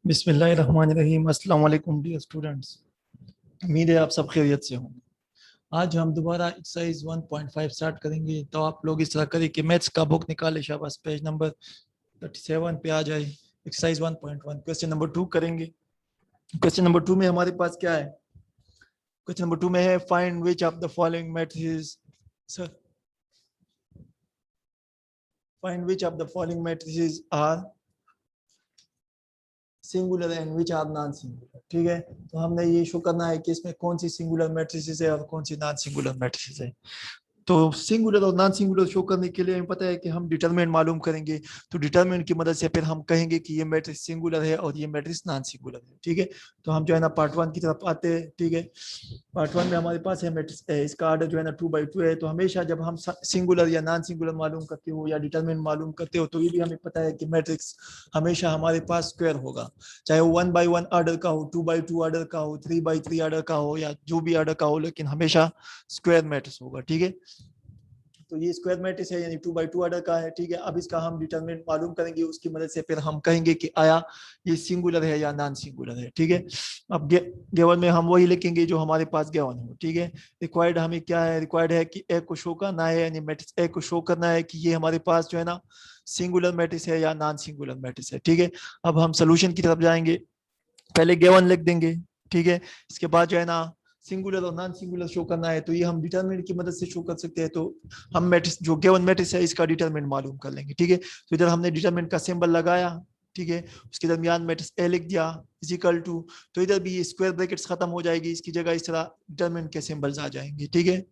बिस्मिल्लाहिर्रहमानिर्रहीम। अस्सलाम वालेकुम डियर स्टूडेंट्स। उम्मीद है आप सब खैरियत से होंगे। आज हम दोबारा एक्सरसाइज 1.5 स्टार्ट करेंगे। तो आप लोग इस तरह करें कि मैथ्स का बुक निकाले, शाबाश, पेज नंबर 37 पे आ जाए। एक्सरसाइज 1.1 क्वेश्चन नंबर 2 करेंगे। क्वेश्चन नंबर 2 में हमारे पास क्या है? क्वेश्चन नंबर 2 में है find which of the following matrices sir find which of the following matrices are singular and which are non singular. ठीक है, तो हमने ये शो करना है कि इसमें कौन सी सिंगुलर मैट्रिसेस है और कौन सी नॉन सिंगुलर मैट्रिसेस है। तो सिंगुलर और नॉन सिंगुलर शो करने के लिए हमें पता है कि हम डिटरमिनेंट मालूम करेंगे। तो डिटरमिनेंट की मदद से फिर हम कहेंगे कि ये मैट्रिक्स सिंगुलर है और ये मैट्रिक्स नॉन सिंगुलर है। ठीक है, तो हम जो है ना पार्ट 1 की तरफ आते हैं। ठीक है, पार्ट 1 में हमारे पास है मैट्रिक्स है, इसका आर्डर जो है ना 2 by 2 है। तो हमेशा जब हम सिंगुलर या नॉन सिंगुलर मालूम करते हो या डिटरमिनेंट मालूम करते हो तो ये भी हमें पता है कि मैट्रिक्स हमेशा हमारे पास स्क्वायर होगा, चाहे वो 1 by 1 आर्डर का हो, 2 by 2 आर्डर का हो, 3 by 3 आर्डर का हो या जो भी आर्डर का हो, लेकिन हमेशा स्क्वायर मैट्रिक्स होगा। ठीक है, तो ये स्क्वायर मैट्रिक्स है यानी 2 by 2 आर्डर का है। ठीक है, अब इसका हम डिटरमिनेंट मालूम करेंगे, उसकी मदद से फिर हम कहेंगे कि आया ये सिंगुलर है या नॉन सिंगुलर है। ठीक है, अब गिवन में हम वही लिखेंगे जो हमारे पास गिवन हो। ठीक है, रिक्वायर्ड हमें क्या है? रिक्वायर्ड है कि ए को शो करना है, यानी मैट्रिक्स ए को शो करना है कि ये हमारे पास जो है ना सिंगुलर मैट्रिक्स है या नॉन सिंगुलर मैट्रिक्स है। ठीक है, अब हम सोल्यूशन की तरफ जाएंगे। पहले गिवन लिख देंगे। ठीक है, इसके बाद जो है ना सिंगुलर और नॉन सिंगुलर शो करना है, तो ये हम डिटरमिनेंट की मदद से शो कर सकते हैं। तो हम मैट्रिक्स जो गिवन मैट्रिक्स है इसका डिटरमिनेंट मालूम कर लेंगे। ठीक है, तो इधर हमने डिटरमिनेंट का सिंबल लगाया। ठीक है, उसके दरमियान मैट्रिक्स ए लिख दिया इज इक्वल टू, तो इधर भी ये स्क्वायर ब्रैकेट्स खत्म हो जाएगी, इसकी जगह इस तरह डिटरमिनेंट के सिंबल्स आ जाएंगे। ठीक है,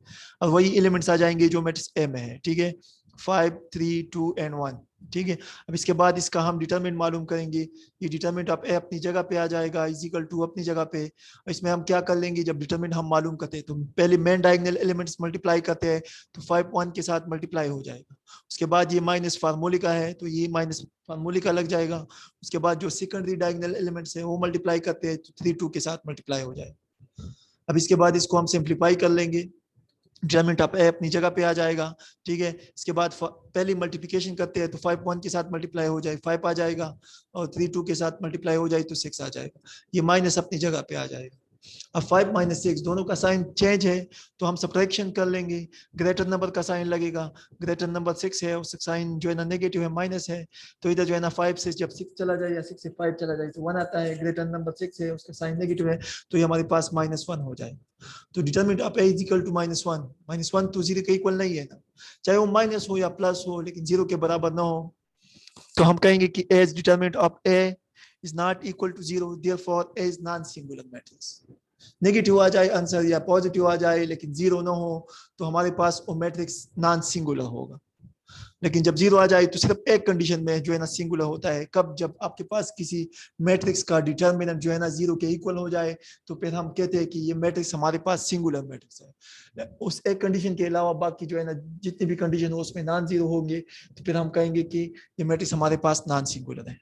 और वही एलिमेंट्स आ जाएंगे जो मैट्रिक्स ए में है। ठीक है, 5 3 2 एंड 1। ठीक है, अब इसके बाद इसका हम डिटरमिनेंट मालूम करेंगे। ये डिटरमिनेंट आप ए अपनी जगह पे आ जाएगा, इज इक्वल टू अपनी जगह पे। इसमें हम क्या कर लेंगे, जब डिटरमिनेंट हम मालूम करते हैं तो पहले मेन डायगोनल एलिमेंट्स मल्टीप्लाई करते हैं, तो 5 1 के साथ मल्टीप्लाई हो जाएगा। उसके बाद ये माइनस फार्मूलिका है तो ये माइनस फार्मूलिका लग जाएगा। उसके बाद जो सेकेंडरी डायगोनल एलिमेंट्स है वो मल्टीप्लाई करते हैं तो 3 2 के साथ मल्टीप्लाई हो जाएगा। अब इसके बाद इसको हम सिंप्लीफाई कर लेंगे, डिटरमिनेंट ऑफ ए अपनी जगह पे आ जाएगा। ठीक है, इसके बाद पहली मल्टीप्लिकेशन करते हैं तो 5 1 के साथ मल्टीप्लाई हो जाए 5 आ जाएगा, और 3 2 के साथ मल्टीप्लाई हो जाए तो 6 आ जाएगा। ये माइनस अपनी जगह पे आ जाएगा। अब 5 - 6 दोनों का साइन चेंज है, तो हम सब्ट्रैक्शन कर लेंगे। ग्रेटर नंबर का साइन लगेगा, ग्रेटर नंबर 6 है, उसका साइन जो है ना नेगेटिव है, माइनस है। तो इधर जो है ना 5 से जब 6 चला जाए या 6 से 5 चला जाए तो 1 आता है। ग्रेटर नंबर 6 है, उसका साइन नेगेटिव है, तो ये हमारे पास -1 हो जाए। तो determinant of A is equal to -1। -1 तो 0 के इक्वल नहीं है ना, चाहे वो माइनस हो या प्लस हो, लेकिन 0 के बराबर ना हो। तो हम कहेंगे कि as determinant of A is not equal to 0, therefore A is non singular matrix. Negative आ जाए आंसर या पॉजिटिव आ जाए लेकिन 0 ना हो, तो हमारे पास वो मैट्रिक्स नॉन सिंगुलर होगा। लेकिन जब 0 आ जाए तो सिर्फ एक कंडीशन में जो है ना सिंगुलर होता है, कब? जब आपके पास किसी मैट्रिक्स का डिटरमिनेंट जो है ना 0 के इक्वल हो जाए, तो फिर हम कहते हैं कि ये मैट्रिक्स हमारे पास सिंगुलर मैट्रिक्स है। उस एक कंडीशन के अलावा बाकी जो है ना जितनी भी कंडीशन हो उसमें नॉन जीरो होंगे, तो फिर हम कहेंगे कि ये मैट्रिक्स हमारे पास नॉन सिंगुलर है।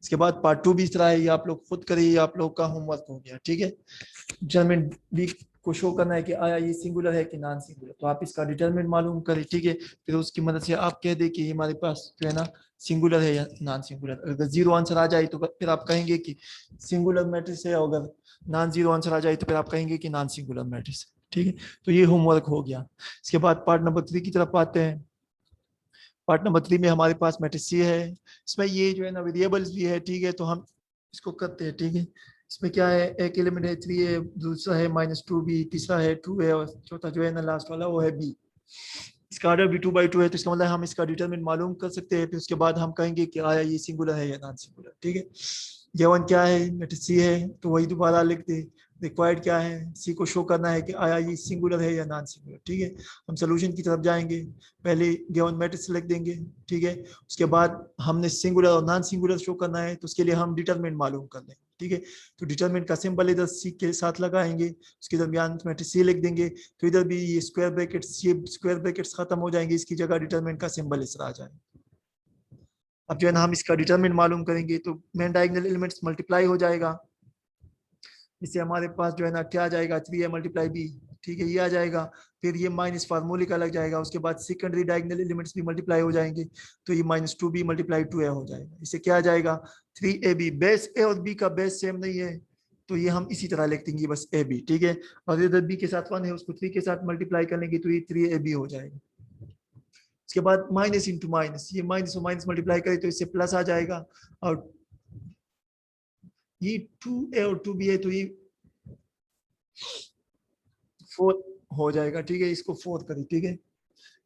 इसके बाद पार्ट 2 भी इस तरह है, ये आप लोग खुद करिए, आप लोग का होमवर्क हो गया। ठीक है, डिटरमिनेंट भी को शो करना है कि आया ये सिंगुलर है कि नॉन सिंगुलर, तो आप इसका डिटरमिनेंट मालूम करें। ठीक है, फिर उसकी मदद से आप कह दे कि हमारे पास जो है ना सिंगुलर है या नॉन सिंगुलर। अगर 0 आंसर आ जाए तो फिर आप कहेंगे कि सिंगुलर मैट्रिक्स है, अगर नॉन 0 आंसर आ जाए तो फिर आप कहेंगे कि नॉन सिंगुलर मैट्रिक्स है। ठीक है, तो ये होमवर्क हो गया। इसके बाद पार्ट नंबर 3 की तरफ आते हैं। पार्ट नंबर 3 में हमारे पास मैट्रिक्स सी है, इसमें ये जो है ना वेरिएबल्स भी है। ठीक है, तो हम इसको करते हैं। ठीक है, इसमें क्या है, एक एलिमेंट है 3 है, दूसरा है -2b, तीसरा है 2 है, और चौथा जो है ना लास्ट वाला वो है b। इसका ऑर्डर भी 2 by 2 है, तो इसका मतलब हम इसका डिटरमिनेंट मालूम कर सकते हैं। फिर उसके बाद हम कहेंगे कि आया ये सिंगुलर है या नॉन सिंगुलर। ठीक है, गिवन क्या है, मैट्रिक्स सी है, तो वही दोबारा लिख दे। रिक्वायर्ड क्या है, सी को शो करना है कि आया ये सिंगुलर है या नॉन सिंगुलर। ठीक है, हम सोल्यूशन की तरफ जाएंगे। पहले गिवन मैट्रिक्स लिख देंगे। ठीक है, उसके बाद हमने सिंगुलर और नॉन सिंगुलर शो करना है, तो उसके लिए हम डिटरमिनेंट मालूम कर लेंगे। ठीक है, तो डिटरमिनेंट का सिंबल इधर सी के साथ लगाएंगे, उसके दरमियान मैट्रिक्स सी लिख देंगे। तो इधर भी ये स्क्वायर ब्रैकेट्स, ये स्क्वायर ब्रैकेट्स खत्म हो जाएंगे, इसकी जगह डिटरमिनेंट का सिंबल इस तरह आ जाएगा। अब जो है ना हम इसका डिटरमिनेंट मालूम करेंगे, तो मेन डायगोनल एलिमेंट्स मल्टीप्लाई हो जाएगा, इससे हमारे पास जो है ना क्या आ जाएगा, 3a × b ठीक है, ये आ जाएगा। फिर ये माइनस फार्मूले का लग जाएगा, उसके बाद सेकेंडरी डायगोनल एलिमेंट्स भी मल्टीप्लाई हो जाएंगे, तो ये -2b मल्टीप्लाई 2a हो जाएगा। इससे क्या आ जाएगा 3ab। बेस ए और बी का बेस सेम नहीं है, तो ये हम इसी तरह लिख देंगे बस ab, ठीक है। और इधर b के साथ 1 है, उसको 3 के साथ मल्टीप्लाई कर लेंगे, तो ये 3ab हो जाएगा। इसके बाद माइनस इंटू माइनस, ये माइनस और माइनस मल्टीप्लाई करें तो इससे प्लस आ जाएगा, और ये 2a और 2b है, तो ये 4 हो जाएगा, ठीक है। इसको 4 करें, ठीक है।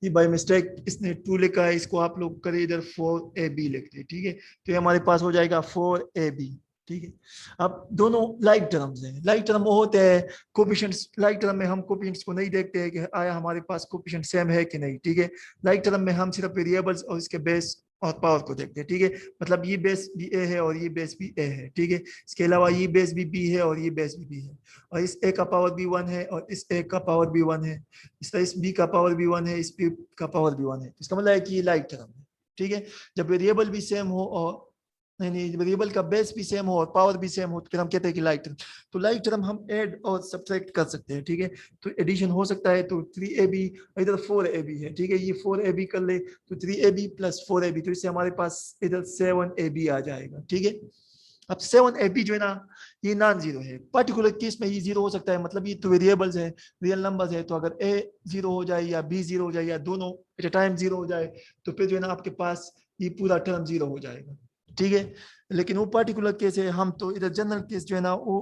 ये बाय मिस्टेक इसने 2 लिखा है, इसको आप लोग करें इधर 4ab लिखते हैं, ठीक है। तो ये हमारे पास हो जाएगा 4ab, ठीक है। अब दोनों लाइक टर्म्स हैं, लाइक टर्म वो होते हैं कोफिशिएंट्स। लाइक टर्म में हम कोफिशिएंट्स को नहीं देखते हैं कि आया हमारे पास कोफिशिएंट सेम है कि नहीं, ठीक है। लाइक टर्म में हम सिर्फ वेरिएबल्स और इसके बेस और पावर को देखते हैं, ठीक है। मतलब ये बेस भी ए है और ये बेस भी ए है, ठीक है। इसके अलावा ये बेस भी बी है और ये बेस भी बी है, और इस ए का पावर भी 1 है और इस ए का पावर भी 1 है, इस बी का पावर भी 1 है, इस बी का पावर भी 1 है। इसका मतलब है कि ये लाइक टर्म है, ठीक है। जब वेरिएबल भी सेम हो और नहीं वेरिएबल का बेस भी सेम हो और पावर भी सेम हो, तो फिर हम कहते हैं कि लाइक टर्म। तो लाइक टर्म हम ऐड और सब्ट्रैक्ट कर सकते हैं, ठीक है। तो एडिशन हो सकता है, तो 3ab इधर 4ab है, ठीक है। ये 4ab कर ले तो 3ab प्लस 4ab, तो इससे हमारे पास इधर 7ab आ जाएगा, ठीक है। अब 7ab जो है ना, ये नॉन जीरो है। पर्टिकुलर केस में ये जीरो हो सकता है, मतलब ये तो वेरिएबल्स है, रियल नंबर्स है, तो अगर a जीरो हो जाए या b जीरो हो जाए या दोनों एट अ टाइम जीरो हो जाए, तो फिर जो है ना आपके पास ये पूरा टर्म जीरो हो जाएगा, ठीक है। लेकिन वो पर्टिकुलर केस है, हम तो इधर जनरल केस जो है ना वो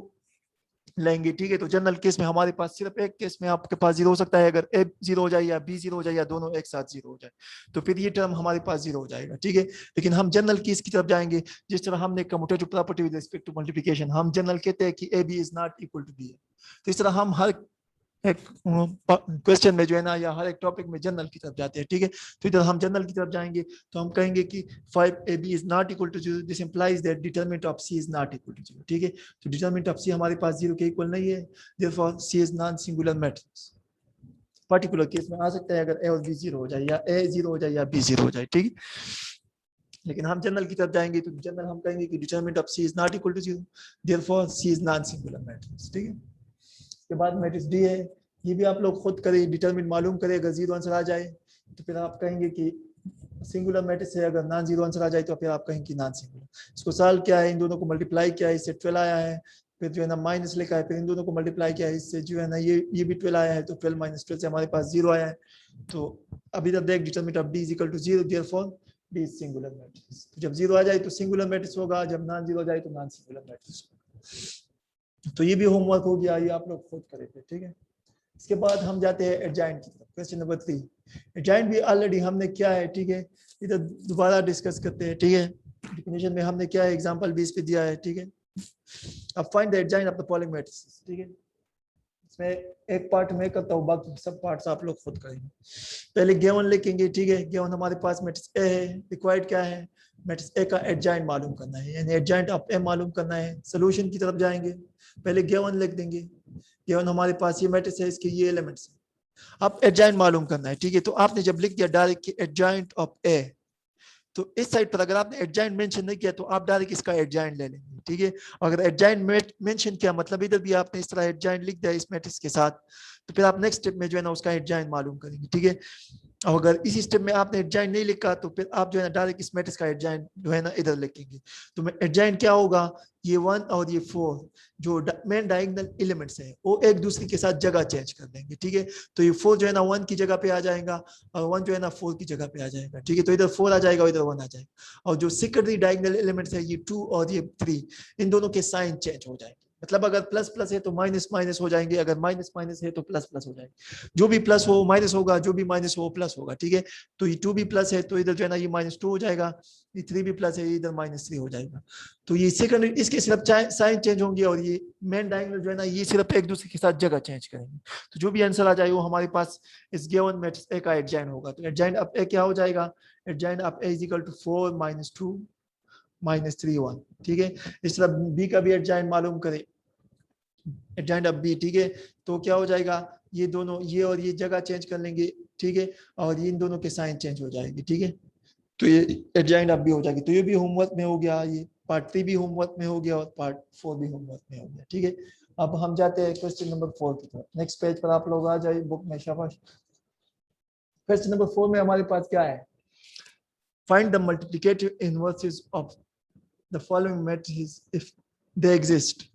लेंगे, ठीक है। तो जनरल केस में हमारे पास सिर्फ एक केस में आपके पास जीरो हो सकता है, अगर ए जीरो हो जाए या बी जीरो हो जाए या दोनों एक साथ जीरो हो जाए, तो फिर ये टर्म हमारे पास जीरो हो जाएगा, ठीक है। लेकिन हम जनरल केस की तरफ जाएंगे, जिस तरह हमने commutative property with respect to multiplication, हम जनरल कहते हैं कि A B is not equal to B है। तो इस तरह हम हर एक क्वेश्चन में जो है ना या हर एक टॉपिक में जनरल की तरफ जाते हैं, ठीक है। तो इधर हम जनरल की तरफ जाएंगे, तो हम कहेंगे कि 5ab is not equal to 0, this implies that determinant of c is not equal to 0, ठीक है। तो डिटरमिनेंट ऑफ c हमारे पास 0 के इक्वल नहीं है, therefore c is non singular matrix. Particular case में आ सकता है अगर a और b 0 हो जाए या a 0 हो जाए या b 0 हो जाए, ठीक है। लेकिन हम जनरल की तरफ जाएंगे, तो जनरल हम कहेंगे कि determinant of c is not equal to 0, therefore c is non singular matrix, ठीक है। उसके बाद मैट्रिक्स डी है, ये भी आप लोग खुद करें, डिटरमिन मालूम करें। अगर जीरो आंसर आ जाए तो फिर आप कहेंगे कि सिंगुलर मैट्रिक्स है, अगर नॉन जीरो आंसर आ जाए तो फिर आप कहेंगे कि नॉन सिंगुलर। इसको सॉल्व किया है, इन दोनों को मल्टीप्लाई किया है, इससे 12 आया है, फिर जो है ना माइनस लिखा है, फिर इन दोनों को मल्टीप्लाई किया है, इससे जो है ना ये भी 12 आया है, तो 12 माइनस 12 से हमारे पास 0 आया है। तो अभी तक देख determinant of D is equal to 0, therefore D is singular matrix. तो जब 0 आ जाए तो सिंगुलर मैट्रिक्स होगा, जब नॉन जीरो आ जाए तो नॉन सिंगुलर मैट्रिक्स होगा। तो ये भी होमवर्क हो गया, ये आप लोग खुद करेंगे, ठीक है। इसके बाद हम जाते हैं एडजॉइंट की तरफ, क्वेश्चन नंबर 3। एडजॉइंट भी ऑलरेडी हमने क्या है, ठीक है। इधर दोबारा डिस्कस करते हैं, ठीक है। डेफिनेशन में हमने क्या है, एग्जांपल 20 पे दिया है, ठीक है। अब find the adjoint of the following matrices, ठीक है। इसमें एक पार्ट मैं करता हूँ, बाकी सब पार्ट्स आप लोग खुद करेंगे। पहले गिवन लिखेंगे, ठीक है। गिवन हमारे पास मैट्रिक्स ए है, रिक्वायर्ड क्या है, मैट्रिक्स ए का एडजॉइंट मालूम करना है, यानी एडजॉइंट ऑफ ए मालूम करना है। सॉल्यूशन की तरफ जाएंगे, पहले गिवन लिख देंगे। गिवन हमारे पास ये मैट्रिक्स है, इसके ये एलिमेंट्स हैं, अब एडजॉइंट मालूम करना है, ठीक है। तो आपने जब लिख दिया डायरेक्ट कि एडजॉइंट ऑफ ए, तो इस साइड पर अगर आपने एडजॉइंट मेंशन नहीं किया तो आप डायरेक्ट इसका एडजॉइंट ले लेंगे, ठीक है। अगर एडजॉइंट मेंशन किया, मतलब इधर भी आपने इस तरह एडजॉइंट लिख दिया इस मैट्रिक्स के साथ, तो फिर आप नेक्स्ट स्टेप में जो है ना उसका एडजॉइंट मालूम करेंगे, ठीक है। और अगर इसी स्टेप में आपने एडजॉइंट नहीं लिखा तो फिर आप जो है ना डायरेक्ट इस मैट्रिक्स का एडजॉइंट जो है ना इधर लिखेंगे। तो एडजॉइंट क्या होगा, ये 1 और ये 4 जो मेन डायगोनल एलिमेंट्स हैं वो एक दूसरे के साथ जगह चेंज कर देंगे, ठीक है। तो ये 4 जो है ना 1 की जगह पे आ जाएगा और 1 जो है ना 4 की जगह पे आ जाएगा, ठीक है। तो इधर 4 आ जाएगा, इधर 1 आ जाएगा। और जो सेकेंडरी डायगोनल एलिमेंट्स है ये 2 और ये 3, इन दोनों के साइन चेंज हो जाएंगे। मतलब अगर प्लस प्लस है तो माइनस माइनस हो जाएंगे, अगर माइनस माइनस है तो प्लस प्लस हो जाएंगे। जो भी प्लस हो माइनस होगा, जो भी माइनस हो प्लस होगा, ठीक है। तो ये 2 भी प्लस है तो इधर जो है ना ये -2 हो जाएगा, ये 3 भी प्लस है, इधर -3 हो जाएगा। तो ये सेकंड इसके सिर्फ साइन चेंज होंगे और ये मेन डायगोनल जो है ना ये सिर्फ एक दूसरे के साथ जगह चेंज करेंगे। तो जो भी आंसर आ जाए वो हमारे पास इस गिवन मैट्रिक्स ए का एडजॉइंट होगा। तो एडजॉइंट ऑफ ए क्या हो जाएगा, adjoint of A is equal to 4 -2 -3 1, ठीक है। इस तरह बी का भी एडजॉइंट मालूम करें, एडजॉइंट ऑफ बी, ठीक है। तो क्या हो जाएगा, ये दोनों ये और ये जगह चेंज कर लेंगे, ठीक है। और ये इन दोनों के साइन चेंज हो जाएंगे, ठीक है। तो ये एडजॉइंट ऑफ बी हो जाएगी। तो ये भी होमवर्क में हो गया, ये पार्ट 3 भी होमवर्क में हो गया और पार्ट 4 भी होमवर्क में हो गया, ठीक है। अब हम जाते हैं क्वेश्चन नंबर 4 की तरफ। नेक्स्ट पेज पर आप लोग आ जाइए बुक में, शाबाश। क्वेश्चन नंबर 4 में हमारे पास क्या है? Find the multiplicative inverses of the following matrices if they exist.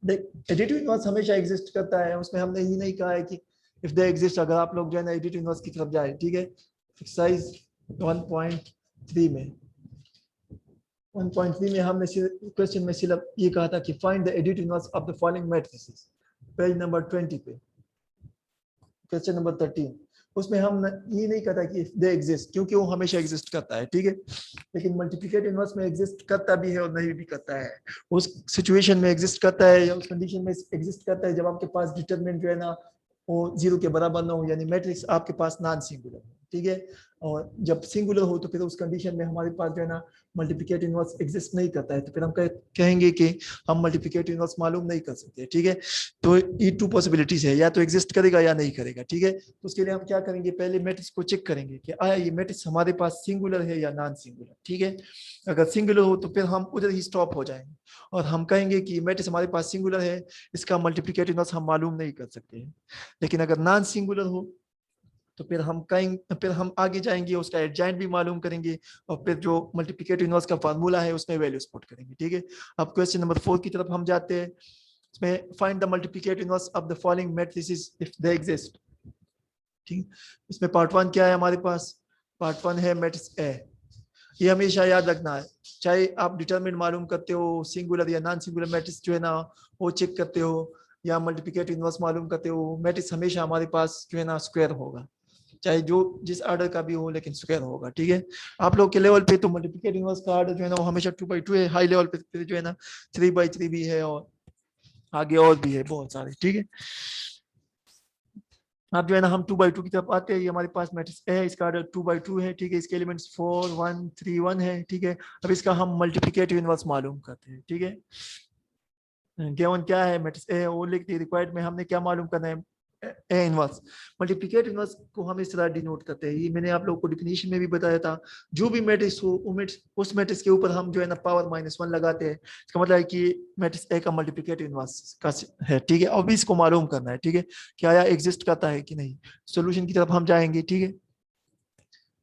देख, एडिटिव इनवर्स हमेशा एग्जिस्ट करता है, उसमें हमने ये नहीं कहा है कि इफ दे एग्जिस्ट। अगर आप लोग जो है ना एडिटिव इनवर्स की तरफ जाए, ठीक है, एक्सरसाइज 1.3 में 1.3 में हमने क्वेश्चन में सिर्फ ये कहा था कि find the additive inverse of the following matrices. Page number 20 पे क्वेश्चन नंबर 13, उसमें हम ये नहीं कहता कि इफ दे एग्जिस्ट, क्योंकि वो हमेशा एग्जिस्ट करता है, ठीक है। लेकिन मल्टीप्लिकेटिव इनवर्स में एग्जिस्ट करता भी है और नहीं भी करता है। उस सिचुएशन में एग्जिस्ट करता है या उस कंडीशन में एग्जिस्ट करता है जब आपके पास डिटरमिनेंट जो है ना वो 0 के बराबर ना हो, यानी मैट्रिक्स आपके पास नॉन सिंगुलर हो, ठीक है। और जब सिंगुलर हो तो फिर उस कंडीशन में हमारे पास जो है ना मल्टीप्लिकेटिव इनवर्स एग्जिस्ट नहीं करता है, तो फिर हम कहेंगे कि हम मल्टीप्लिकेटिव इनवर्स मालूम नहीं कर सकते, ठीक है। तो ये 2 पॉसिबिलिटीज है, या तो एग्जिस्ट करेगा या नहीं करेगा, ठीक है। तो उसके लिए हम क्या करेंगे, पहले मैट्रिक्स को चेक करेंगे कि आया ये मैट्रिक्स हमारे पास सिंगुलर है या नॉन सिंगुलर, ठीक है। अगर सिंगुलर हो तो फिर हम उधर ही स्टॉप हो जाएंगे और हम कहेंगे कि मैट्रिक्स हमारे पास सिंगुलर है, इसका मल्टीप्लिकेटिव इनवर्स हम मालूम नहीं कर सकते हैं। लेकिन अगर नॉन सिंगुलर हो तो फिर हम कहेंगे, फिर हम आगे जाएंगे, उसका एडजॉइंट भी मालूम करेंगे और फिर जो मल्टीप्लिकेटिव इनवर्स का फार्मूला है उसमें वैल्यूज पुट करेंगे, ठीक है। अब क्वेश्चन नंबर 4 की तरफ हम जाते हैं। इसमें find the multiplicative inverse of the following matrices if they exist, ठीक। इसमें पार्ट 1 क्या है हमारे पास? पार्ट 1 है मैट्रिक्स ए। ये हमेशा याद रखना है, चाहे आप डिटरमिनेंट मालूम करते हो, सिंगुलर या नॉन सिंगुलर मैट्रिक्स जो है ना वो चेक करते हो, या मल्टीप्लिकेटिव इनवर्स मालूम करते हो, मैट्रिक्स हमेशा हमारे पास जो है ना स्क्वायर होगा, चाहे जो जिस ऑर्डर का भी हो लेकिन स्क्वायर होगा, ठीक है। आप लोग के लेवल पे तो मल्टीप्लिकेटिव इनवर्स का ऑर्डर जो है ना वो हमेशा 2/2 है, हाई लेवल पे जो है ना 3/3 भी है और आगे और भी है बहुत सारे, ठीक है। अब जो है ना हम 2/2 की तरफ आते हैं। ये हमारे पास मैट्रिक्स है, इसका ऑर्डर 2/2 है, ठीक है। इसके एलिमेंट्स 4 1 3 1 है, ठीक है। अब इसका हम मल्टीप्लिकेटिव इनवर्स मालूम करते हैं, ठीक है। गिवन क्या है, मैट्रिक्स ए, वो लिख दी। रिक्वायर्ड में हमने क्या मालूम करना है, ए इनवर्स। मल्टीप्लिकेटिव इनवर्स को हम इस तरह डिनोट करते हैं, ये मैंने आप लोगों को डिफिनीशन में भी बताया था। जो भी मैट्रिक्स हो उस मैट्रिक्स के ऊपर हम जो है ना पावर -1 लगाते हैं, इसका मतलब है कि मैट्रिक्स ए का मल्टीप्लिकेटिव इनवर्स का है, ठीक है। अब इसको मालूम करना है, ठीक है, कि आया एग्जिस्ट करता है कि नहीं। सोल्यूशन की तरफ हम जाएंगे, ठीक है।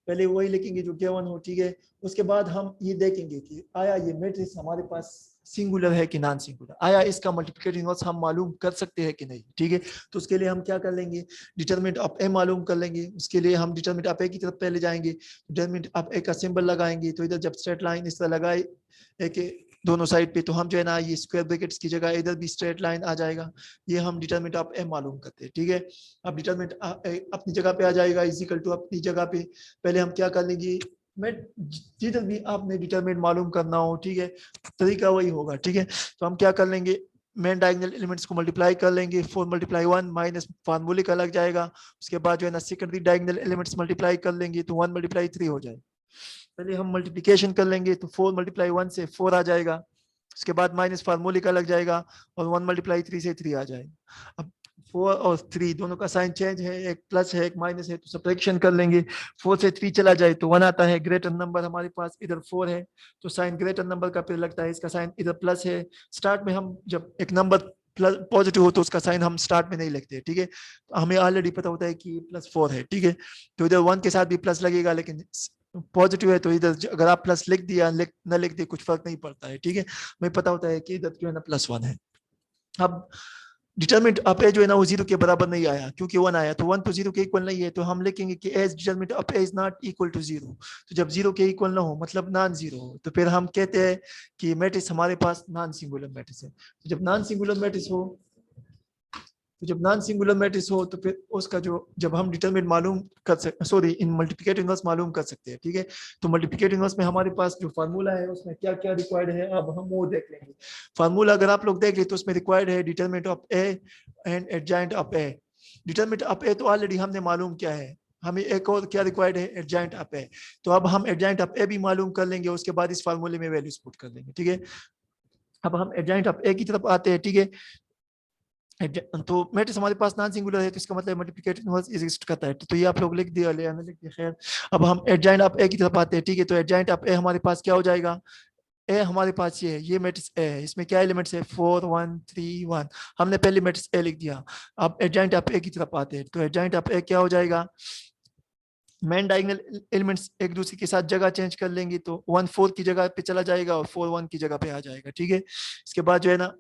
पहले वही लिखेंगे जो गिवन हो, ठीक है। उसके बाद हम ये देखेंगे कि आया ये मैट्रिक्स हमारे पास सिंगुलर है कि नॉन सिंगुलर, आया इसका मल्टीप्लिकेटिव इनवर्स हम मालूम कर सकते हैं कि नहीं, ठीक है। तो उसके लिए हम क्या कर लेंगे, डिटरमिनेंट ऑफ ए मालूम कर लेंगे। उसके लिए हम डिटरमिनेंट ऑफ ए की तरफ पहले जाएंगे, डिटरमिनेंट ऑफ ए का सिंबल लगाएंगे। तो इधर जब स्ट्रेट लाइन इस तरह लगाए एक दोनों साइड पे, तो हम जो है ना ये स्क्वायर ब्रैकेट्स की जगह इधर भी स्ट्रेट लाइन आ जाएगा। ये हम डिटरमिनेंट ऑफ ए मालूम करते हैं, ठीक है। अब डिटरमिनेंट अपनी जगह पे आ जाएगा, इज इक्वल टू अपनी जगह पे। पहले हम क्या कर लेंगे, मैं जिधर भी आपने डिटरमिनेंट मालूम करना हो, ठीक है, तरीका वही होगा, ठीक है। तो हम क्या कर लेंगे, मेन डायगोनल एलिमेंट्स को मल्टीप्लाई कर लेंगे, 4 × 1 माइनस फार्मूलिक अलग जाएगा। उसके बाद जो है ना सेकेंडरी डायगोनल एलिमेंट्स मल्टीप्लाई कर लेंगे तो 1 × 3 हो जाएगा। पहले हम मल्टीप्लिकेशन कर लेंगे तो 4 × 1 से 4 आ जाएगा। उसके बाद माइनस फार्मूलिक अलग जाएगा और 1 × 3 से 3 आ जाएगा। अब 4 और 3 दोनों का साइन चेंज है, एक प्लस है एक माइनस है, तो सब्ट्रैक्शन कर लेंगे। 4 से 3 चला जाए तो 1 आता है। ग्रेटर नंबर हमारे पास इधर 4 है, तो साइन ग्रेटर नंबर का फिर लगता है, इसका साइन इधर प्लस है। स्टार्ट में हम जब एक नंबर प्लस पॉजिटिव हो तो उसका साइन हम स्टार्ट में नहीं लिखते, ठीक है। हमें ऑलरेडी पता होता है कि +4 है, ठीक है। तो इधर 1 के साथ भी प्लस लगेगा, लेकिन पॉजिटिव है तो इधर अगर आप प्लस लिख दिया न लिख दिया कुछ फर्क नहीं पड़ता है, ठीक है। हमें पता होता है कि इधर जो है ना +1 है। अब डिटरमिनेंट ऑफ ए जो है ना वो 0 के बराबर नहीं आया, क्योंकि 1 आया, तो 1 तो 0 के इक्वल नहीं है, तो हम लिखेंगे कि as determinant of A is not equal to 0। तो जब 0 के इक्वल ना हो मतलब नॉन जीरो हो, तो फिर हम कहते हैं कि मैट्रिक्स हमारे पास नॉन सिंगुलर मैट्रिक्स है। तो जब नॉन सिंगुलर मैट्रिक्स हो, तो जब नॉन सिंगुलर मैट्रिक्स हो तो फिर उसका जो जब हम डिटरमिनेंट मालूम कर सकते, सॉरी इन मल्टीप्लिकेटिव इनवर्स मालूम कर सकते हैं, ठीक है। तो मल्टीप्लिकेटिव इनवर्स में हमारे पास जो फार्मूला है उसमें क्या क्या रिक्वायर्ड है, अब हम वो देख लेंगे। फार्मूला अगर आप लोग देख ले तो उसमें रिक्वायर्ड है determinant of A and adjoint of A. Determinant of A तो ऑलरेडी हमने मालूम किया है, हमें एक और क्या रिक्वायर्ड है, एडजॉइंट ऑफ ए। तो अब हम एडजॉइंट ऑफ ए भी मालूम कर लेंगे, उसके बाद इस फार्मूले में वैल्यूज पुट कर लेंगे, ठीक है। अब हम एडजॉइंट ऑफ ए की तरफ आते हैं, ठीक है। तो मैट्रिक्स हमारे पास नॉन सिंगुलर है, तो इसका मतलब मल्टीप्लिकेटिव इनवर्स एग्जिस्ट करता है, तो ये आप लोग लिख दिया, लिख दिया, खैर। अब हम एडजॉइंट ऑफ ए की तरफ आते हैं, ठीक है। तो एडजॉइंट ऑफ ए हमारे पास क्या हो जाएगा, ए हमारे पास ये मैट्रिक्स ए है, इसमें क्या एलिमेंट्स है 4 1 3 1। हमने पहले मैट्रिक्स ए लिख दिया। अब एडजॉइंट ऑफ ए की तरफ आते हैं, तो एडजॉइंट ऑफ ए क्या हो जाएगा, मेन डायगोनल एलिमेंट्स एक दूसरे के साथ जगह चेंज कर लेंगे, तो 1 4 की जगह पे चला जाएगा और 4 1 की जगह पे आ जाएगा, ठीक है। इसके बाद जो है ना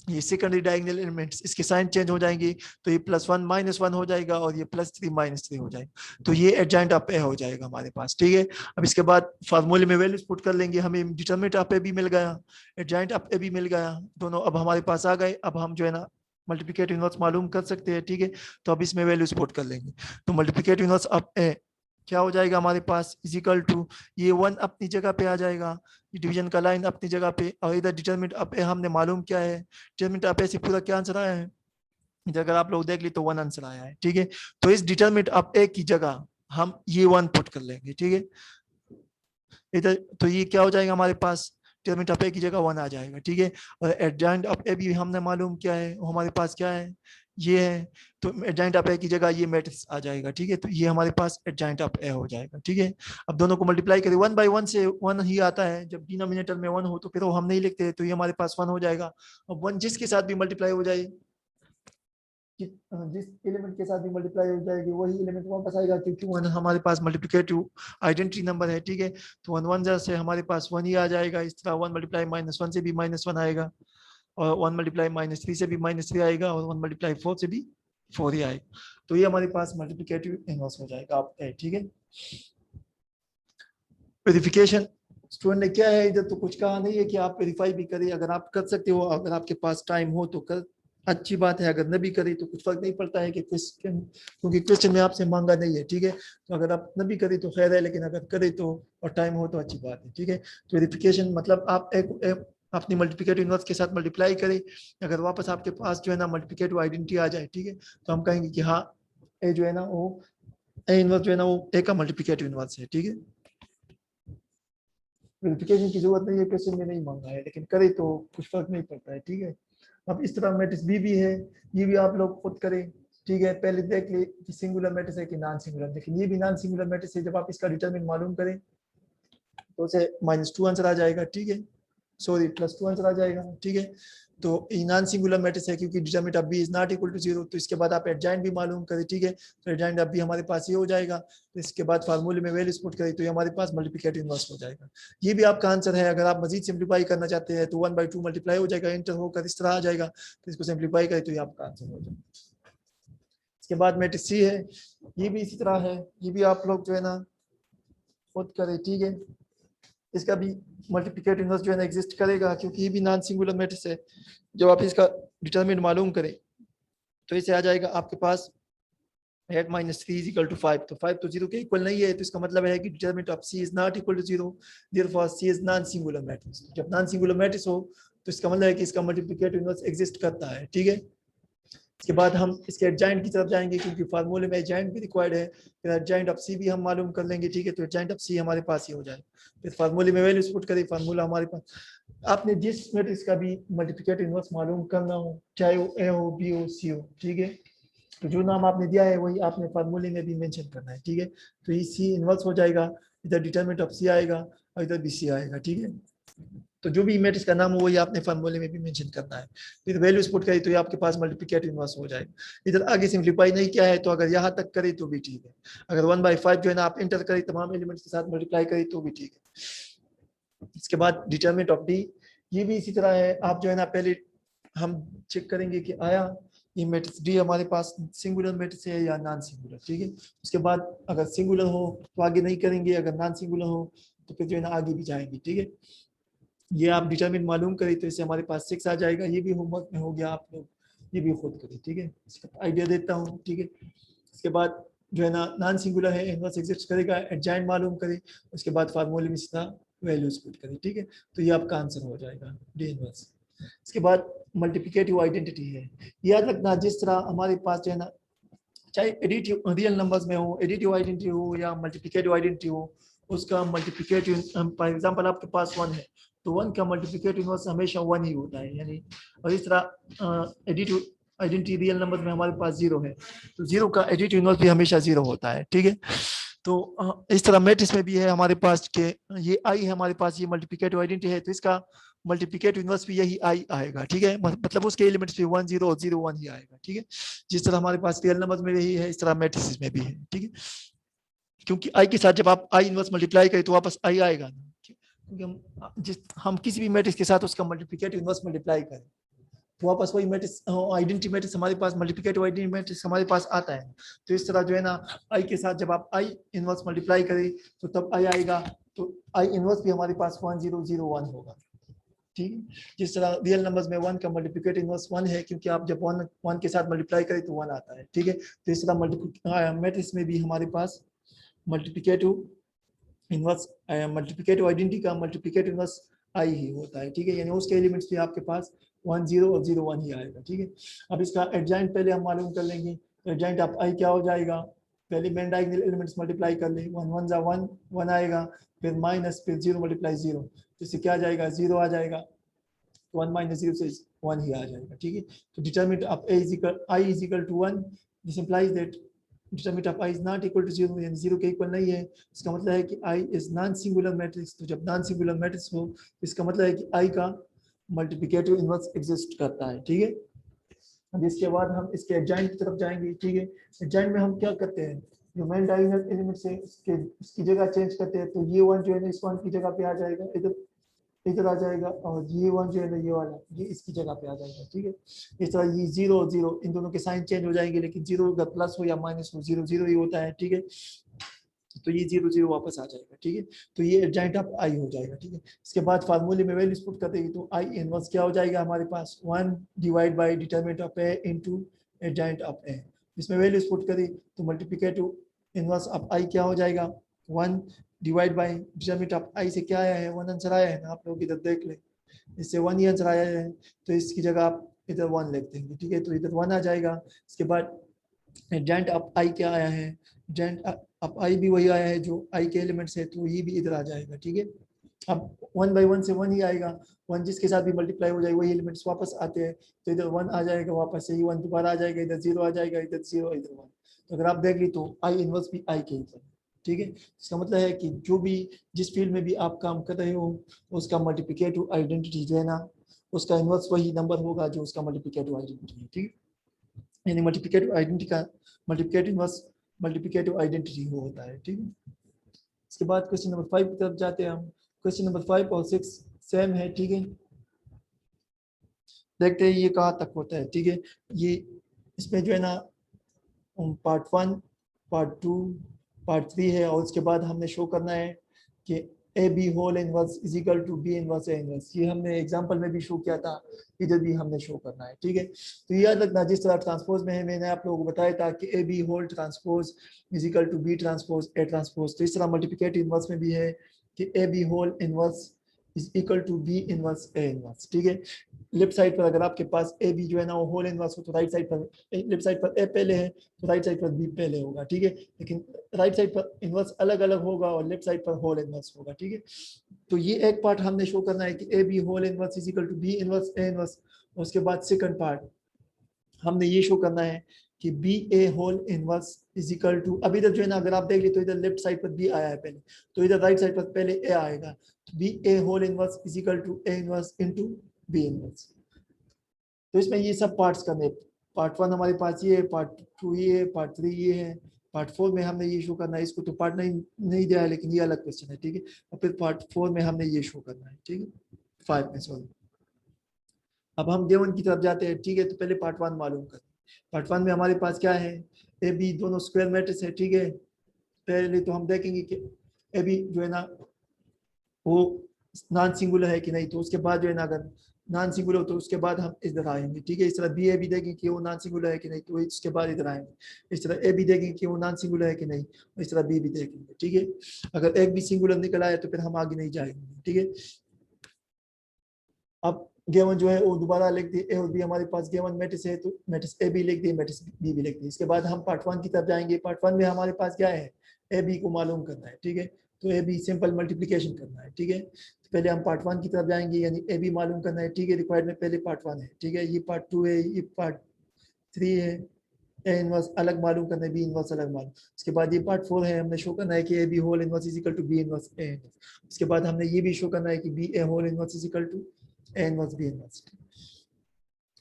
ये सेकेंडरी डायगोनल एलिमेंट्स इसके साइन चेंज हो जाएंगे, तो ये +1 -1 हो जाएगा और ये +3 -3 हो जाएगा, तो ये एडजॉइंट ऑफ ए हो जाएगा हमारे पास, ठीक है। अब इसके बाद फार्मूले में वैल्यूज पुट कर लेंगे, हमें डिटरमिनेंट ऑफ ए भी मिल गया, एडजॉइंट ऑफ ए भी मिल गया, दोनों अब हमारे पास आ गए। अब हम जो है ना मल्टीप्लिकेटिव इनवर्स मालूम कर सकते हैं, ठीक है। तो अब इसमें वैल्यूज पुट कर लेंगे, तो मल्टीप्लिकेटिव इनवर्स ऑफ ए क्या हो जाएगा हमारे पास, इज इक्वल टू ये 1 अपनी जगह पे आ जाएगा, डिवीजन का लाइन अपनी जगह पे, और इधर डिटरमिनेंट ऑफ ए हमने मालूम क्या है, डिटरमिनेंट ऑफ ए से पूरा क्या आंसर आया है, इधर अगर आप लोग देख ली तो 1 आंसर आया है, ठीक है। तो इस डिटरमिनेंट ऑफ ए की जगह हम ये 1 पुट कर लेंगे, ठीक है। इधर तो ये क्या हो जाएगा हमारे पास, डिटरमिनेंट ऑफ ए की जगह 1 आ जाएगा, ठीक है। और एडजॉइंट ऑफ ए भी हमने मालूम क्या है, वो हमारे पास क्या है, ये है, तो एडजॉइंट ऑफ ए की जगह ये मैट्रिक्स आ जाएगा, ठीक है। तो ये हमारे पास एडजॉइंट ऑफ ए हो जाएगा, ठीक है। अब दोनों को मल्टीप्लाई करें, 1 बाई 1 से 1 ही आता है, जब डिनोमिनेटर में 1 हो तो फिर वो हम नहीं लिखते, तो ये हमारे पास 1 हो जाएगा। अब 1 जिसके साथ भी मल्टीप्लाई हो जाए, जिस एलिमेंट के साथ भी मल्टीप्लाई हो जाएगी वही एलिमेंट वापस आएगा, क्योंकि 1 हमारे पास मल्टीप्लिकेटिव आइडेंटिटी नंबर है, ठीक है। तो 1 1 से हमारे पास 1 ही आ जाएगा, इस तरह 1 मल्टीप्लाई -1 से भी -1 आएगा, और 1 मल्टीप्लाई -3 से भी -3 आएगा, और 1 मल्टीप्लाई 4 से भी 4 ही आएगा। तो ये हमारे पास मल्टीप्लिकेटिव इनवर्स हो जाएगा आप, ठीक है। वेरिफिकेशन स्टूडेंट ने क्या है, इधर तो कुछ कहा नहीं है कि आप वेरीफाई भी करें, अगर आप कर सकते हो, अगर आपके पास टाइम हो तो कर, अच्छी बात है, अगर न भी करें तो कुछ फर्क नहीं पड़ता है कि क्वेश्चन, क्योंकि क्वेश्चन में आपसे मांगा नहीं है, ठीक है। तो अगर आप न भी करें तो खैर है, लेकिन अगर करें तो और टाइम हो तो अच्छी बात है, ठीक है। तो वेरिफिकेशन मतलब आप एक अपनी मल्टीप्लिकेटिव इनवर्स के साथ मल्टीप्लाई करें, अगर वापस आपके पास जो है ना मल्टीप्लिकेटिव आइडेंटिटी आ जाए, ठीक है, तो हम कहेंगे कि हाँ ए जो है ना वो ए इनवर्स जो है ना वो ए का मल्टीप्लिकेटिव इनवर्स है, ठीक है। वेरिफिकेशन की जरूरत नहीं है, क्वेश्चन में नहीं मांगा है, लेकिन करे तो कुछ फर्क नहीं पड़ता है, ठीक है। अब इस तरह मैट्रिक्स बी भी है, ये भी आप लोग खुद करें, ठीक है। पहले देख ले कि सिंगुलर मैट्रिक्स है कि नॉन सिंगुलर, लेकिन ये भी नॉन सिंगुलर मैट्रिक्स है, जब आप इसका डिटरमिनेंट मालूम करें तो उसे -2 आंसर आ जाएगा, ठीक है, सॉरी +2 आंसर आ जाएगा, ठीक है। तो ये नॉन सिंगुलर मैट्रिक्स है क्योंकि determinant of B is not equal to 0, तो इसके बाद आप एडजॉइंट भी मालूम करें, ठीक है। तो एडजॉइंट ऑफ बी हमारे पास ये हो जाएगा, तो इसके बाद फार्मूले में वैल्यूज पुट करें तो ये हमारे पास मल्टीप्लिकेटिव इनवर्स हो जाएगा। ये भी आपका आंसर है, अगर आप मजीद सिंप्लीफाई करना चाहते हैं तो 1/2 मल्टीप्लाई हो जाएगा, इंटर होकर इस तरह आ जाएगा, तो इसको सिंप्लीफाई करें तो ये आपका आंसर हो जाएगा। इसके बाद मैट्रिक्स सी है, ये भी इसी तरह है, ये भी आप लोग जो है ना खुद करें, ठीक है। इसका भी मल्टीप्लिकेटिव इनवर्स जो है ना एग्जिस्ट करेगा, क्योंकि ये भी नॉन सिंगुलर मैट्रिक्स है। जब आप इसका डिटरमिनेंट मालूम करें तो इसे आ जाएगा आपके पास 8 - 3 = 5, तो 5 तो 0 के इक्वल नहीं है, तो इसका मतलब है कि determinant of C is not equal to 0, therefore C is non singular matrix. जब नॉन सिंगुलर मैट्रिक्स हो तो इसका मतलब है कि इसका मल्टीप्लिकेटिव इनवर्स एग्जिस्ट करता है, ठीक है। इसके बाद हम इसके एडजॉइंट की तरफ जाएंगे, क्योंकि फार्मूले में एडजॉइंट भी रिक्वायर्ड है, फिर एडजॉइंट ऑफ सी भी हम मालूम कर लेंगे, ठीक है। तो एडजॉइंट ऑफ सी हमारे पास ही हो जाए, फिर फार्मूले में वैल्यूज पुट करें, फार्मूला हमारे पास, आपने जिस मैट्रिक्स का भी मल्टीप्लिकेटिव इनवर्स मालूम करना हो, चाहे वो ए हो बी हो सी हो, ठीक है, तो जो नाम आपने दिया है वही आपने फार्मूले में भी मेंशन करना है, ठीक है। तो ये सी इनवर्स हो जाएगा, इधर डिटरमिनेंट ऑफ सी आएगा और इधर बी सी आएगा, ठीक है। तो जो भी मैट्रिक्स का नाम हो वही आपने फार्मूले में भी मेंशन करना है, फिर वैल्यूज पुट करें तो ये आपके पास मल्टीप्लिकेटिव इनवर्स हो जाएगा। इधर आगे सिंप्लीफाई नहीं किया है, तो अगर यहाँ तक करें तो भी ठीक है, अगर 1/5 जो है ना आप इंटर करें तमाम एलिमेंट्स के साथ मल्टीप्लाई करें तो भी ठीक है। इसके बाद डिटरमिनेंट ऑफ डी, ये भी इसी तरह है, आप जो है ना पहले हम चेक करेंगे कि आया ये मैट्रिक्स डी हमारे पास सिंगुलर मैट्रिक्स है या नॉन सिंगुलर, ठीक है। उसके बाद अगर सिंगुलर हो तो आगे नहीं करेंगे, अगर नॉन सिंगुलर हो तो फिर जो है ना आगे भी जाएंगे, ठीक है। ये आप डिटरमिनेंट मालूम करें तो इससे हमारे पास 6 आ जाएगा, ये भी होमवर्क में हो गया, आप लोग ये भी खुद करें, ठीक है। इसका आइडिया देता हूँ, ठीक है। इसके बाद जो है ना नॉन सिंगुलर है, इनवर्स एग्जिस्ट करेगा, एडजॉइंट मालूम करें, उसके बाद फार्मूले में सीधा वैल्यूज पुट करें, ठीक है। तो ये आपका आंसर हो जाएगा डी इनवर्स। इसके बाद मल्टीप्लिकेटिव आइडेंटिटी है, याद रखना जिस तरह हमारे पास जो है ना चाहे एडिटिव रियल नंबर्स में हो, एडिटिव आइडेंटिटी हो या मल्टीप्लिकेटिव आइडेंटिटी हो, उसका मल्टीप्लिकेटिव फॉर एग्जांपल आपके पास 1 है तो 1 का मल्टीप्लिकेटिव इनवर्स हमेशा 1 ही होता है, यानी और इस तरह एडिटिव आइडेंटिटी रियल नंबर में हमारे पास 0 है तो 0 का एडिटिव इनवर्स भी हमेशा 0 होता है, ठीक है। तो इस तरह मैट्रिक्स में भी है हमारे पास के ये आई है हमारे पास, ये मल्टीप्लिकेटिव आइडेंटिटी है, तो इसका मल्टीप्लिकेटिव इनवर्स भी यही आई आएगा, ठीक है, मतलब उसके एलिमेंट्स भी 1 0 और 0 1 ही आएगा, ठीक है। जिस तरह हमारे पास रियल नंबर में यही है, इस तरह मैट्रिक्स में भी है, ठीक है। क्योंकि आई के साथ जब आप आई इनवर्स मल्टीप्लाई करें तो वापस आई आएगा ना, क्योंकि हम किसी भी मैट्रिक्स के साथ उसका मल्टीप्लिकेटिव इनवर्स मल्टीप्लाई करें तो वापस वही मैट्रिक्स आइडेंटिटी मैट्रिक्स हमारे पास, मल्टीप्लिकेटिव आइडेंटिटी मैट्रिक्स हमारे पास आता है। तो इस तरह जो है ना आई के साथ जब आप आई इनवर्स मल्टीप्लाई करें तो तब आई आएगा, तो आई इनवर्स भी हमारे पास 1 0 0 1 होगा, ठीक है। जिस तरह रियल नंबर्स में 1 का मल्टीप्लिकेटिव इनवर्स 1 है, क्योंकि आप जब 1 के साथ मल्टीप्लाई करें तो 1 आता है, ठीक है। तो इस तरह मैट्रिक्स में भी हमारे पास मल्टीप्लिकेटिव इनवर्स मल्टीप्लिकेटिव आइडेंटिटी का मल्टीप्लिकेटिव इनवर्स आई ही होता है, ठीक है। यानी उसके एलिमेंट्स भी आपके पास 1 0 और 0 1 ही आएगा, ठीक है। अब इसका एडजॉइंट पहले हम मालूम कर लेंगे। एडजॉइंट आप आई क्या हो जाएगा, पहले मेन डायगोनल एलिमेंट्स मल्टीप्लाई कर ले, 1 1 1 1 आएगा, फिर माइनस, फिर 0 मल्टीप्लाई 0, तो इससे क्या आ जाएगा, 0 आ जाएगा, 1 माइनस 0 से 1 ही आ जाएगा, ठीक है। तो determinant of I is equal to 1, this implies that determinant of I is not equal to 0, यानी 0 के इक्वल नहीं है। इसका मतलब है कि I is non singular matrix. तो जब नॉन सिंगुलर मैट्रिक्स हो इसका मतलब है कि आई का मल्टीप्लिकेटिव इनवर्स एग्जिस्ट करता है, ठीक है। अब इसके बाद हम इसके एडजॉइंट की तरफ जाएंगे, ठीक है। एडजॉइंट में हम क्या करते हैं, जो मेन डायगोनल एलिमेंट से इसकी जगह चेंज करते हैं, तो ये 1 जो है ना इस 1 की जगह पे आ जाएगा, इधर आ जाएगा, और ये 1 जो है ना ये वाला ये इसकी जगह पे आ जाएगा, ठीक है। इस तरह ये 0 और 0 इन दोनों के साइन चेंज हो जाएंगे, लेकिन 0 अगर प्लस हो या माइनस हो 0 0 ही होता है, ठीक है। तो ये 0 0 वापस आ जाएगा, ठीक है। तो ये एडजॉइंट ऑफ आई हो जाएगा, ठीक है। इसके बाद फार्मूले में वैल्यूज पुट कर देंगे, तो आई इनवर्स क्या हो जाएगा हमारे पास, 1 divide by determinant of A into adjoint of A. इसमें वैल्यूज पुट करें तो मल्टीप्लिकेटिव इनवर्स ऑफ आई क्या हो जाएगा, 1 डिवाइड बाय डिटरमिनेंट ऑफ आई से क्या आया है, 1 आंसर आया है ना, आप लोग इधर देख लें, इससे 1 ही आंसर आया है, तो इसकी जगह आप इधर 1 लिख देंगे, ठीक है। तो इधर 1 आ जाएगा। इसके बाद एडजॉइंट ऑफ आई क्या आया है, एडजॉइंट ऑफ आई भी वही आया है जो आई के एलिमेंट्स है, तो ये भी इधर आ जाएगा, ठीक है। अब 1 बाई 1 से 1 ही आएगा, 1 जिसके साथ भी मल्टीप्लाई हो जाएगा वही एलिमेंट्स वापस आते हैं, तो इधर 1 आ जाएगा, वापस से ही 1 दोबारा आ जाएगा, इधर 0 आ जाएगा, इधर 0 इधर 1। तो अगर आप देख ली तो आई इनवर्स भी आई के इधर, ठीक है। इसका मतलब है कि जो भी जिस फील्ड में भी आप काम कर रहे हो उसका मल्टीप्लिकेटिव आइडेंटिटी जो है ना उसका इनवर्स वही नंबर होगा जो उसका मल्टीप्लिकेटिव आइडेंटिटी है, ठीक है। यानी मल्टीप्लिकेटिव आइडेंटिटी का मल्टीप्लिकेटिव इनवर्स मल्टीप्लिकेटिव आइडेंटिटी होता है, ठीक है। इसके बाद क्वेश्चन नंबर 5 की तरफ जाते हैं हम। क्वेश्चन नंबर 5 और 6 सेम है, ठीक है। देखते हैं ये कहाँ तक होता है, ठीक है। ये इसमें जो है ना पार्ट 1 पार्ट 2 पार्ट 3 है, और उसके बाद हमने शो करना है कि A B whole inverse is equal to B inverse A inverse. ये हमने एग्जांपल में भी शो किया था, इधर भी हमने शो करना है, ठीक है। तो याद रखना जिस तरह ट्रांसपोज में है मैंने आप लोगों को बताया था कि A B whole transpose is equal to B transpose A transpose, तो इस तरह मल्टीप्लिकेटिव इनवर्स में भी है कि A B whole inverse is equal to B inverse A inverse, ठीक है। लेफ्ट साइड पर अगर आपके पास ए बी जो है ना वो होल इनवर्स हो तो राइट साइड पर लेफ्ट साइड पर ए पहले है तो राइट साइड पर बी पहले होगा, ठीक है। लेकिन राइट साइड पर इनवर्स अलग अलग होगा और लेफ्ट साइड पर होल इनवर्स होगा, ठीक है। तो ये एक पार्ट हमने शो करना है कि A B whole inverse is equal to B inverse A inverse. उसके बाद सेकंड पार्ट हमने ये शो करना है कि B A whole inverse is equal to, अब इधर जो है ना अगर आप देख ली तो इधर लेफ्ट साइड पर बी आया है पहले, तो इधर राइट साइड पर पहले ए आएगा, तो B A whole inverse is equal to A inverse into B inverse. तो इसमें ये सब पार्ट्स करने, पार्ट 1 हमारे पास ये है, पार्ट 2 ये है, पार्ट 3 ये है, पार्ट 4 में हमने ये शो करना है, इसको तो पार्ट नहीं दिया है लेकिन ये अलग क्वेश्चन है, ठीक है। और फिर पार्ट 4 में हमने ये शो करना है, ठीक है, 5 में सॉरी। अब हम डे 1 की तरफ जाते हैं, ठीक है। तो पहले पार्ट 1 मालूम करें। पार्ट 1 में हमारे पास क्या है, ए बी दोनों स्क्वायर मैट्रिक्स है, ठीक है। पहले तो हम देखेंगे कि ए बी जो है ना वो नॉन सिंगुलर है कि नहीं, तो उसके बाद जो है ना अगर नॉन सिंगुलर हो तो उसके बाद हम इधर आएंगे, ठीक है। इस तरह बी ए भी देखेंगे कि वो नॉन सिंगुलर है कि नहीं, तो इसके बाद इधर आएंगे। इस तरह ए भी देखेंगे कि वो नॉन सिंगुलर है कि नहीं, इस तरह बी भी देखेंगे, ठीक है। अगर एक भी सिंगुलर निकल आया तो फिर हम आगे नहीं जाएंगे, ठीक है। अब गिवन जो है वो दोबारा लिख दी, ए और बी हमारे पास गिवन मैट्रिक्स है, तो मैट्रिक्स ए भी लिख दी, मैट्रिक्स बी भी लिख दी। इसके बाद हम पार्ट 1 की तरफ जाएंगे। पार्ट 1 में हमारे पास क्या है, ए बी को मालूम करना है, ठीक है। तो ए बी सिंपल मल्टीप्लिकेशन करना है, ठीक है। तो पहले हम पार्ट 1 की तरफ जाएंगे, यानी ए बी मालूम करना है, ठीक है। रिक्वायर्ड में पहले पार्ट 1 है, ठीक है। ये पार्ट 2 है, ये पार्ट 3 है, ए इनवर्स अलग मालूम करना है, बी इनवर्स अलग मालूम। उसके बाद ये पार्ट 4 है, हमने शो करना है कि A B whole inverse is equal to B inverse A inverse. उसके बाद हमने ये भी शो करना है कि B A whole inverse is equal to A inverse B inverse.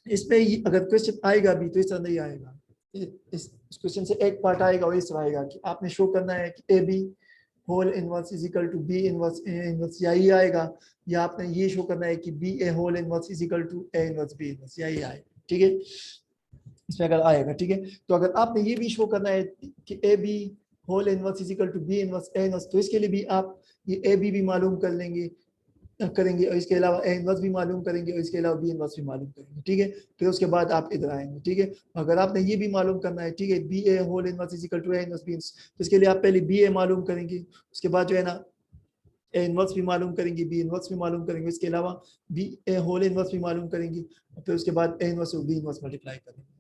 इसमें अगर क्वेश्चन आएगा भी तो इस तरह नहीं आएगा। इस क्वेश्चन से एक पार्ट आएगा और इस तरह आएगा कि आपने शो करना है कि A B whole inverse is equal to B inverse A inverse, या ये आएगा, या आपने ये शो करना है कि B A whole inverse is equal to A inverse B inverse, या ये आएगा। ठीक है, इसमें अगर आएगा। ठीक है, तो अगर आपने ये भी शो करना है कि A B whole inverse is equal to B inverse A inverse, तो इसके लिए भी आप ये ए बी भी मालूम कर लेंगे करेंगे और इसके अलावा ए इनवर्स भी मालूम करेंगे और इसके अलावा बी इनवर्स भी मालूम करेंगे। ठीक है, फिर उसके बाद आप इधर आएंगे। ठीक है, अगर आपने ये भी मालूम करना है, ठीक है, B A whole inverse is equal to A inverse B inverse, तो इसके लिए आप पहले बी ए मालूम करेंगे, उसके बाद जो है ना ए इनवर्स भी मालूम करेंगे, बी इनवर्स भी मालूम करेंगे, इसके अलावा बी ए होल इनवर्स भी मालूम करेंगे, और फिर उसके बाद ए इनवर्स और बी इनवर्स मल्टीप्लाई करेंगे।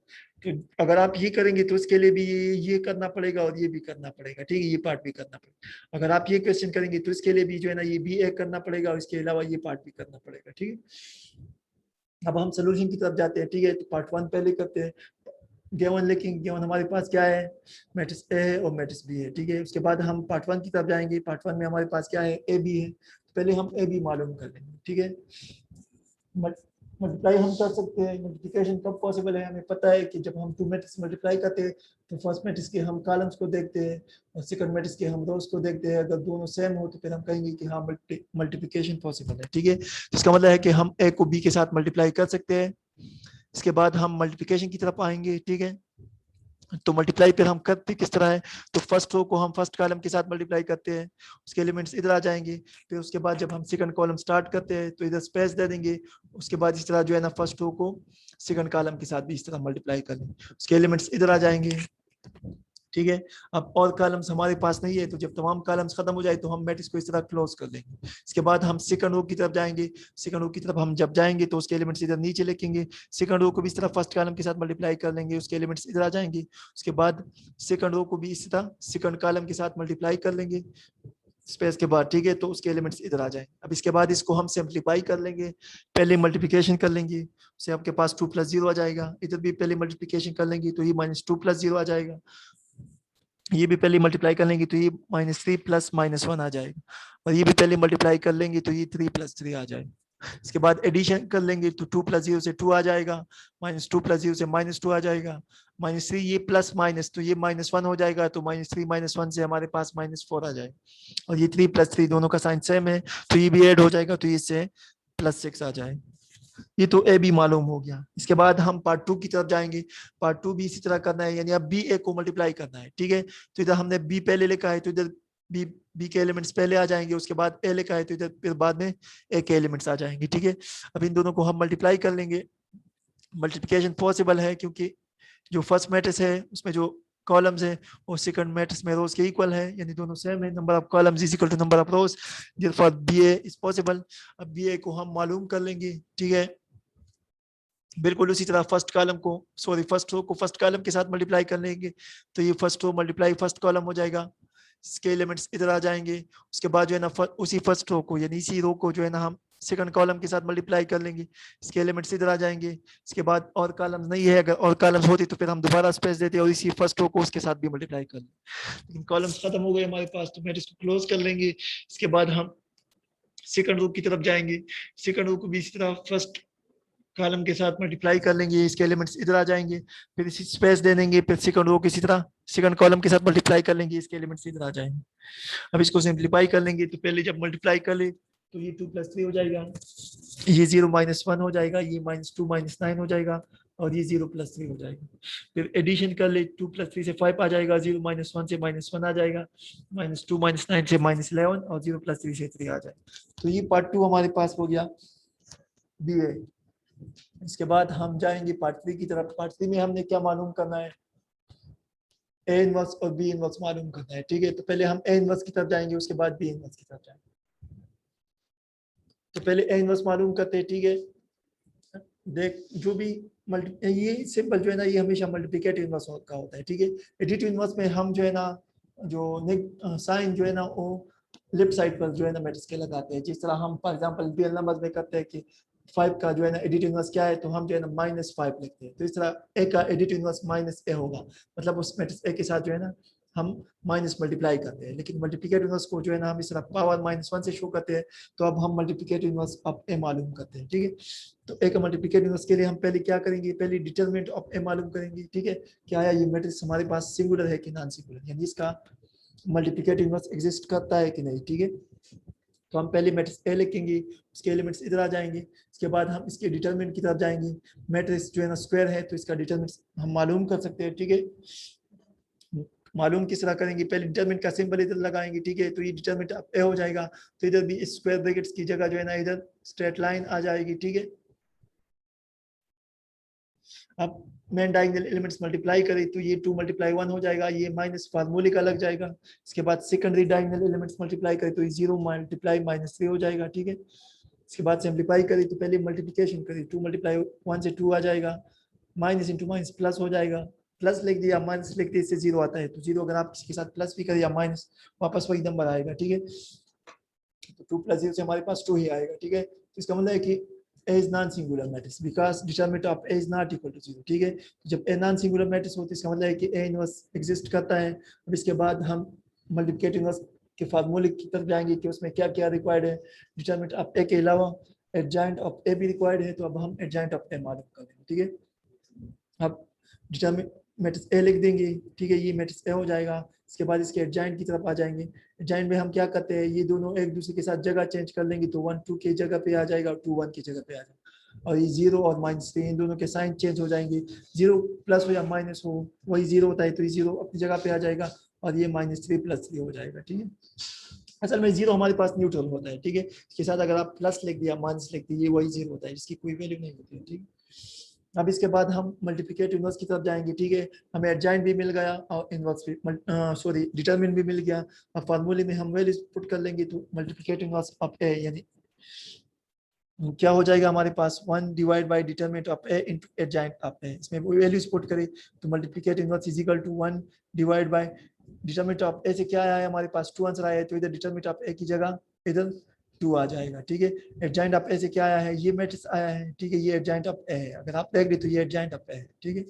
तो अगर आप ये करेंगे तो इसके लिए भी ये करना पड़ेगा और ये भी करना पड़ेगा। ठीक है, ये पार्ट भी करना पड़ेगा। अगर आप ये क्वेश्चन करेंगे तो इसके लिए भी जो है ना ये भी ए करना पड़ेगा और इसके अलावा ये पार्ट भी करना पड़ेगा। ठीक है, अब हम सोल्यूशन की तरफ जाते हैं। ठीक है, तो पार्ट 1 पहले करते हैं। गिवन लिखेंगे, गिवन हमारे पास क्या है, मैट्रिक्स ए है और मैट्रिक्स बी है। ठीक है, उसके बाद हम पार्ट 1 की तरफ जाएंगे। पार्ट 1 में हमारे पास क्या है, ए बी है, तो पहले हम ए बी मालूम कर लेंगे। ठीक है, मल्टीप्लाई हम कर सकते हैं। मल्टीप्लिकेशन कब पॉसिबल है, हमें पता है कि जब हम टू मैट्रिक्स मल्टीप्लाई करते हैं तो फर्स्ट मैट्रिक्स के हम कॉलम्स को देखते हैं और सेकंड मैट्रिक्स के हम रोज को देखते हैं। अगर दोनों सेम हो तो फिर हम कहेंगे कि हाँ मल्टीप्लिकेशन पॉसिबल है। ठीक है, तो इसका मतलब है कि हम ए को बी के साथ मल्टीप्लाई कर सकते हैं। इसके बाद हम मल्टीप्लिकेशन की तरफ आएंगे। ठीक है, तो मल्टीप्लाई फिर हम करते किस तरह है, तो फर्स्ट रो को हम फर्स्ट कॉलम के साथ मल्टीप्लाई करते हैं, उसके एलिमेंट्स इधर आ जाएंगे। फिर उसके बाद जब हम सेकंड कॉलम स्टार्ट करते हैं तो इधर स्पेस दे देंगे। उसके बाद इस तरह जो है ना फर्स्ट रो को सेकंड कॉलम के साथ भी इस तरह मल्टीप्लाई कर लेंगे, उसके एलिमेंट्स इधर आ जाएंगे। ठीक है, अब और कॉलम्स हमारे पास नहीं है, तो जब तमाम कॉलम्स खत्म हो जाए तो हम मैट्रिक्स को इस तरह क्लोज कर देंगे। इसके बाद हम सेकंड रो की तरफ जाएंगे। सेकंड रो की तरफ हम जब जाएंगे तो उसके एलिमेंट्स इधर नीचे लिखेंगे। सेकंड रो को भी इस तरह फर्स्ट कॉलम के साथ मल्टीप्लाई कर लेंगे, उसके एलिमेंट्स इधर आ जाएंगे। उसके बाद सेकंड रो को भी इस तरह सेकंड कॉलम के साथ मल्टीप्लाई कर लेंगे स्पेस के बाद। ठीक है, तो उसके एलिमेंट्स इधर आ जाएंगे। अब इसके बाद इसको हम सिंप्लीफाई कर लेंगे, पहले मल्टीप्लिकेशन कर लेंगे, उससे आपके पास 2 + 0 आ जाएगा। इधर भी पहले मल्टीप्लिकेशन कर लेंगे तो ये -2 + 0 आ जाएगा। ये भी पहले मल्टीप्लाई कर लेंगे तो ये -3 + -1 आ जाएगा, और ये भी पहले मल्टीप्लाई कर लेंगे तो ये 3 + 3 आ जाएगा। इसके बाद एडिशन कर लेंगे तो 2 + 0 से 2 आ जाएगा, -2 + 0 से -2 आ जाएगा, -3 ये प्लस माइनस तो ये -1 हो जाएगा, तो -3 -1 से हमारे पास -4 आ जाएगा, और ये 3 + 3 दोनों का साइन सेम है तो ये भी ऐड हो जाएगा, तो इससे +6 आ जाएगा। ये तो ए बी मालूम हो गया। इसके बाद हम पार्ट 2 की तरफ जाएंगे। पार्ट 2 भी इसी तरह करना है, यानी अब बी ए को मल्टीप्लाई करना है। ठीक है, तो इधर हमने बी पहले लिखा है तो इधर बी के एलिमेंट्स पहले आ जाएंगे, उसके बाद ए लिखा है तो इधर फिर बाद में ए के एलिमेंट्स आ जाएंगे। ठीक है, अब इन दोनों को हम मल्टीप्लाई कर लेंगे। मल्टीप्लिकेशन पॉसिबल है क्योंकि जो फर्स्ट मैट्रिक्स है उसमें जो कॉलम्स है वो सेकंड मैट्रिक्स में रोज के इक्वल है, यानी दोनों सेम है। Number of columns is equal to number of rows, therefore B A is possible. अब बी ए को हम मालूम कर लेंगे। ठीक है, बिल्कुल उसी तरह फर्स्ट रो को फर्स्ट कॉलम के साथ मल्टीप्लाई कर लेंगे, तो ये first row multiply first column हो जाएगा, इसके एलिमेंट्स इधर आ जाएंगे। उसके बाद जो है ना उसी फर्स्ट रो को यानी इसी रो को जो है ना हम सेकंड कॉलम के साथ मल्टीप्लाई कर लेंगे, इसके एलिमेंट्स इधर आ जाएंगे। इसके बाद और कॉलम्स नहीं है, अगर और कॉलम्स होती तो फिर हम दोबारा स्पेस देते और इसी फर्स्ट रो को उसके साथ भी मल्टीप्लाई कर लेंगे। लेकिन कॉलम्स खत्म हो गए हमारे पास, तो मैट्रिक्स को क्लोज कर लेंगे। इसके बाद हम सेकंड रो की तरफ जाएंगे। सेकंड रो को भी इसी तरह फर्स्ट कॉलम के साथ मल्टीप्लाई कर लेंगे, इसके एलिमेंट्स इधर आ जाएंगे, फिर इसी स्पेस दे देंगे, फिर सेकंड रो किसी तरह सेकंड कॉलम के साथ मल्टीप्लाई कर लेंगे, इसके एलिमेंट्स इधर आ जाएंगे। अब इसको सिंप्लीफाई कर लेंगे, तो पहले जब मल्टीप्लाई कर ले तो ये 2 + 3 हो जाएगा, ये 0 - 1 हो जाएगा, ये -2 - 9 हो जाएगा, और ये 0 + 3 हो जाएगा। फिर एडिशन कर ले, 2 + 3 से 5 आ जाएगा, 0 - 1 से -1 आ जाएगा, -2 - 9 से -11, और 0 + 3 से 3 आ जाएगा। तो ये पार्ट 2 हमारे पास हो गया बी ए। इसके बाद हम जाएंगे पार्ट 3 की तरफ। पार्ट 3 में हमने क्या मालूम करना है, ए इनवर्स और बी इनवर्स मालूम करना है। ठीक है, तो पहले हम ए इनवर्स की तरफ जाएंगे, उसके बाद बी इनवर्स की तरफ जाएंगे। तो पहले ए इनवर्स मालूम करते हैं। ठीक है, देख जो भी ये सिंपल जो है ना ये हमेशा मल्टीप्लिकेटिव इनवर्स का होता है। ठीक है, एडिटिव इनवर्स में हम जो है ना जो साइन जो है ना वो लेफ्ट साइड पर जो है ना मैट्रिक्स के लगाते हैं, जिस तरह हम फॉर एग्जांपल रियल नंबर्स में करते हैं कि 5 का जो है ना एडिट इनवर्स क्या है, तो हम जो है ना -5 लिखते हैं। तो इस तरह ए का एडिट इनवर्स -a होगा, मतलब उस मैट्रिक्स ए के साथ जो है ना हम माइनस मल्टीप्लाई करते हैं। लेकिन मल्टीप्लिकेटिव इनवर्स को जो है ना हम इस तरह पावर -1 से शो करते हैं, तो अब हम मल्टीप्लिकेटिव इनवर्स ऑफ ए मालूम करते हैं। ठीक है, तो ए का मल्टीप्लिकेटिव इनवर्स के लिए हम पहले क्या करेंगे, पहले डिटरमिनेंट ऑफ ए मालूम करेंगे। ठीक है, क्या है ये मैट्रिक्स हमारे पास सिंगुलर है कि नॉन सिंगुलर, यानी इसका मल्टीप्लिकेटिव इनवर्स एग्जिस्ट करता है कि नहीं। ठीक है, तो हम पहले मैट्रिक्स ए लिखेंगे, उसके एलिमेंट्स इधर आ जाएंगे, इसके बाद हम इसके डिटरमिनेंट की तरफ जाएंगे। मैट्रिक्स जो है ना स्क्वायर है, तो इसका डिटरमिनेंट हम मालूम कर सकते हैं। ठीक है, मालूम किस तरह करेंगे, पहले डिटरमिनेंट का सिंबल इधर लगाएंगे। ठीक है, तो ये डिटरमिनेंट अब ए हो जाएगा, तो इधर भी स्क्वायर ब्रैकेट्स की जगह जो है ना इधर स्ट्रेट लाइन आ जाएगी। ठीक है, अब मेन डायगोनल एलिमेंट्स मल्टीप्लाई करें तो ये 2 × 1 हो जाएगा, ये माइनस फार्मूले का लग जाएगा। इसके बाद सेकेंडरी डायगोनल एलिमेंट्स मल्टीप्लाई करें तो ये 0 × -3 हो जाएगा। ठीक है, इसके बाद सिंप्लीफाई करें तो पहले मल्टीप्लिकेशन करें, 2 × 1 से 2 आ जाएगा, माइनस इंटू माइनस प्लस हो जाएगा, प्लस लिख दिया माइनस लिख दिया, इससे 0 आता है। तो 0 अगर आप किसी के साथ प्लस भी करें या माइनस, वापस वही नंबर आएगा। ठीक है, तो 2 + 0 से हमारे पास 2 ही आएगा। ठीक है, तो इसका मतलब है कि A is non singular matrix because determinant of A is not equal to 0। ठीक है, तो जब A non singular matrix होती है इसका मतलब है कि A इनवर्स एग्जिस्ट करता है। अब इसके बाद हम मल्टीप्लिकेटिव इनवर्स के फार्मूले की तरफ जाएंगे कि उसमें क्या क्या रिक्वायर्ड है। डिटरमिनेंट ऑफ A के अलावा एडजॉइंट ऑफ A भी रिक्वायर्ड है, तो अब हम एडजॉइंट ऑफ A मालूम करेंगे। ठीक है, अब डिटरमिनेंट मैट्रिक्स ए लिख देंगे। ठीक है, ये मैट्रिक्स ए हो जाएगा। इसके बाद इसके एडजॉइंट की तरफ आ जाएंगे। एडजॉइंट में हम क्या करते हैं, ये दोनों एक दूसरे के साथ जगह चेंज कर लेंगे, तो 1 2 की जगह पे आ जाएगा और 2 1 की जगह पे आ जाएगा। और ये 0 और -3 इन दोनों के साइन चेंज हो जाएंगे, 0 प्लस हो या माइनस हो वही 0 होता है, तो ये 0 अपनी जगह पे आ जाएगा और ये -3 + 3 हो जाएगा। ठीक है, असल में 0 हमारे पास न्यूट्रल होता है। ठीक है, इसके साथ अगर आप प्लस लिख दिया माइनस लिख दिया, ये वही 0 होता है, इसकी कोई वैल्यू नहीं होती है। ठीक है, अब इसके बाद हम मल्टीप्लिकेटिव इनवर्स की तरफ जाएंगे। ठीक है, हमें एडजॉइंट भी मिल गया और इनवर्स भी सॉरी डिटरमिनेंट भी मिल गया। अब फार्मूले में हम वैल्यूज पुट कर लेंगे, तो मल्टीप्लिकेटिव इनवर्स ऑफ ए यानी क्या हो जाएगा हमारे पास 1 / determinant of A into adjoint of A. इसमें वैल्यूज पुट करें तो multiplicative inverse is equal to 1 / determinant of A से क्या आया है हमारे पास 2 आंसर आया है, तो इधर डिटरमिनेंट ऑफ ए की जगह इधर 2 आ जाएगा। ठीक है, एडजॉइंट ऑफ ए से क्या आया है, ये मैट्रिक्स आया है। ठीक है, ये एडजॉइंट ऑफ ए है, अगर आप देख ली तो ये एडजॉइंट ऑफ ए है। ठीक है,